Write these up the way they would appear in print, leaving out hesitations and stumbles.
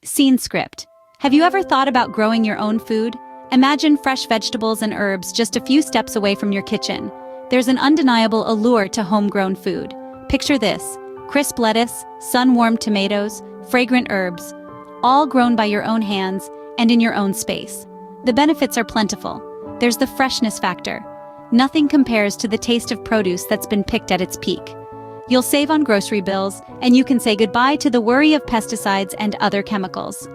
Scene script. Have you ever thought about growing your own food? Imagine fresh vegetables and herbs just a few steps away from your kitchen. There's an undeniable allure to homegrown food. Picture this: crisp lettuce, sun-warmed tomatoes, fragrant herbs, all grown by your own hands and in your own space. The benefits are plentiful. There's the freshness factor. Nothing compares to the taste of produce that's been picked at its peak. You'll save on grocery bills, and you can say goodbye to the worry of pesticides and other chemicals.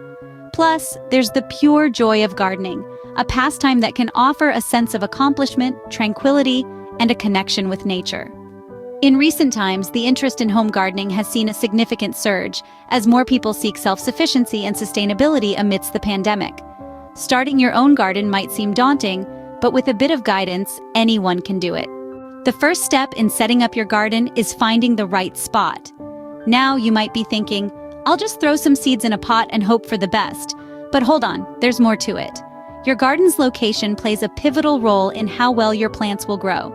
Plus, there's the pure joy of gardening, a pastime that can offer a sense of accomplishment, tranquility, and a connection with nature. In recent times, the interest in home gardening has seen a significant surge as more people seek self-sufficiency and sustainability amidst the pandemic. Starting your own garden might seem daunting, but with a bit of guidance, anyone can do it. The first step in setting up your garden is finding the right spot. Now you might be thinking, I'll just throw some seeds in a pot and hope for the best. But hold on, there's more to it. Your garden's location plays a pivotal role in how well your plants will grow.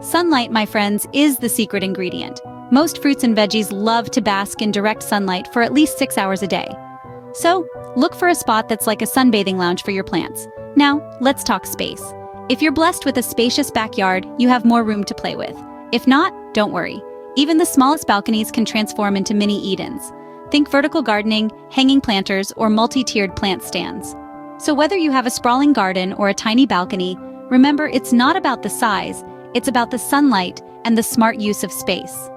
Sunlight, my friends, is the secret ingredient. Most fruits and veggies love to bask in direct sunlight for at least 6 hours a day. So, look for a spot that's like a sunbathing lounge for your plants. Now, let's talk space. If you're blessed with a spacious backyard, you have more room to play with. If not, don't worry. Even the smallest balconies can transform into mini Edens. Think vertical gardening, hanging planters, or multi-tiered plant stands. So whether you have a sprawling garden or a tiny balcony, remember it's not about the size, it's about the sunlight and the smart use of space.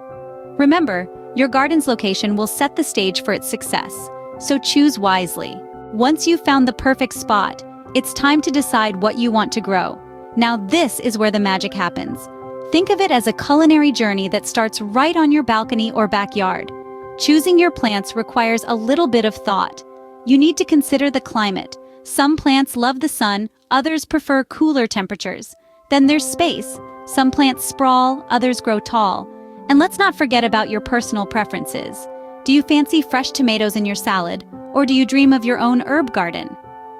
Remember, your garden's location will set the stage for its success, so choose wisely. Once you've found the perfect spot, it's time to decide what you want to grow. Now this is where the magic happens. Think of it as a culinary journey that starts right on your balcony or backyard. Choosing your plants requires a little bit of thought. You need to consider the climate. Some plants love the sun, others prefer cooler temperatures. Then there's space. Some plants sprawl, others grow tall. And let's not forget about your personal preferences. Do you fancy fresh tomatoes in your salad, or do you dream of your own herb garden?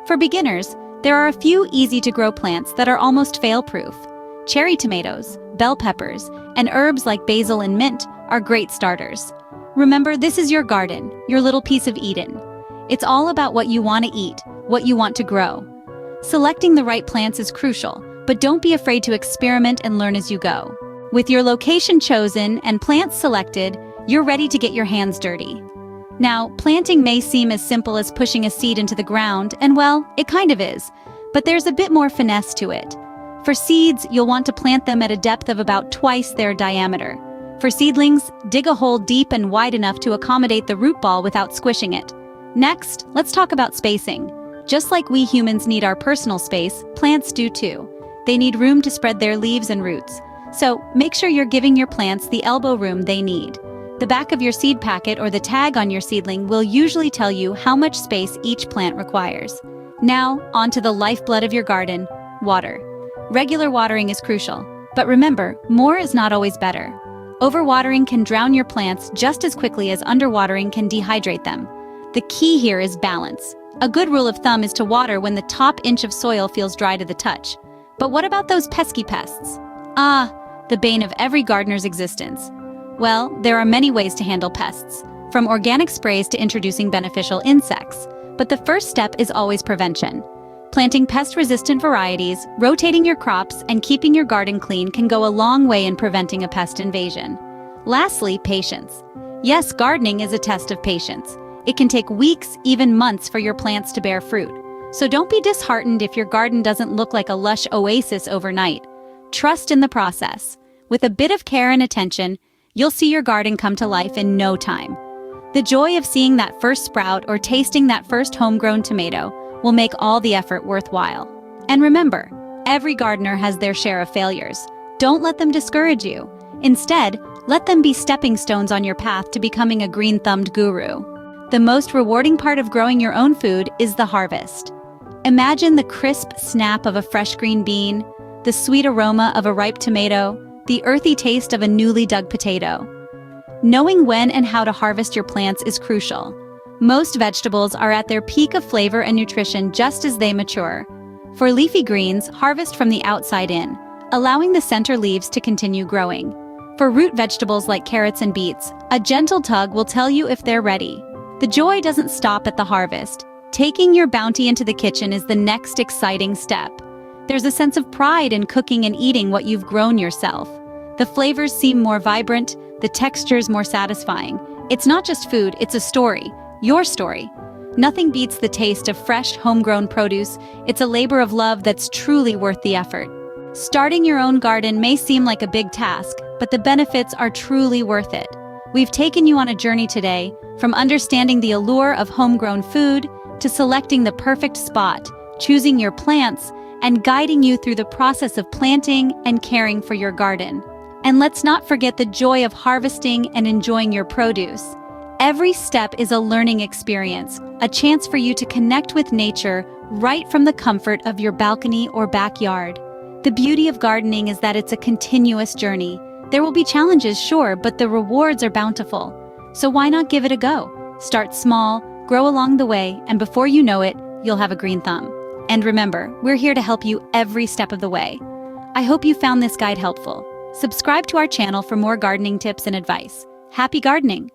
For beginners, there are a few easy-to-grow plants that are almost fail-proof. Cherry tomatoes, bell peppers, and herbs like basil and mint are great starters. Remember, this is your garden, your little piece of Eden. It's all about what you want to eat, what you want to grow. Selecting the right plants is crucial, but don't be afraid to experiment and learn as you go. With your location chosen and plants selected, you're ready to get your hands dirty. Now, planting may seem as simple as pushing a seed into the ground, and well, it kind of is, but there's a bit more finesse to it. For seeds, you'll want to plant them at a depth of about twice their diameter. For seedlings, dig a hole deep and wide enough to accommodate the root ball without squishing it. Next, let's talk about spacing. Just like we humans need our personal space, plants do too. They need room to spread their leaves and roots. So, make sure you're giving your plants the elbow room they need. The back of your seed packet or the tag on your seedling will usually tell you how much space each plant requires. Now, onto the lifeblood of your garden, water. Regular watering is crucial, but remember, more is not always better. Overwatering can drown your plants just as quickly as underwatering can dehydrate them. The key here is balance. A good rule of thumb is to water when the top inch of soil feels dry to the touch. But what about those pesky pests? The bane of every gardener's existence. Well, there are many ways to handle pests, from organic sprays to introducing beneficial insects. But the first step is always prevention. Planting pest-resistant varieties, rotating your crops, and keeping your garden clean can go a long way in preventing a pest invasion. Lastly, patience. Yes, gardening is a test of patience. It can take weeks, even months, for your plants to bear fruit. So don't be disheartened if your garden doesn't look like a lush oasis overnight. Trust in the process. With a bit of care and attention, you'll see your garden come to life in no time. The joy of seeing that first sprout or tasting that first homegrown tomato will make all the effort worthwhile. And remember, every gardener has their share of failures. Don't let them discourage you. Instead, let them be stepping stones on your path to becoming a green-thumbed guru. The most rewarding part of growing your own food is the harvest. Imagine the crisp snap of a fresh green bean, the sweet aroma of a ripe tomato, the earthy taste of a newly dug potato. Knowing when and how to harvest your plants is crucial. Most vegetables are at their peak of flavor and nutrition just as they mature. For leafy greens, harvest from the outside in, allowing the center leaves to continue growing. For root vegetables like carrots and beets, a gentle tug will tell you if they're ready. The joy doesn't stop at the harvest. Taking your bounty into the kitchen is the next exciting step. There's a sense of pride in cooking and eating what you've grown yourself. The flavors seem more vibrant, the textures more satisfying. It's not just food, it's a story. Your story. Nothing beats the taste of fresh, homegrown produce. It's a labor of love that's truly worth the effort. Starting your own garden may seem like a big task, but the benefits are truly worth it. We've taken you on a journey today, from understanding the allure of homegrown food to selecting the perfect spot, choosing your plants, and guiding you through the process of planting and caring for your garden. And let's not forget the joy of harvesting and enjoying your produce. Every step is a learning experience, a chance for you to connect with nature right from the comfort of your balcony or backyard. The beauty of gardening is that it's a continuous journey. There will be challenges, sure, but the rewards are bountiful. So why not give it a go? Start small, grow along the way, and before you know it, you'll have a green thumb. And remember, we're here to help you every step of the way. I hope you found this guide helpful. Subscribe to our channel for more gardening tips and advice. Happy gardening!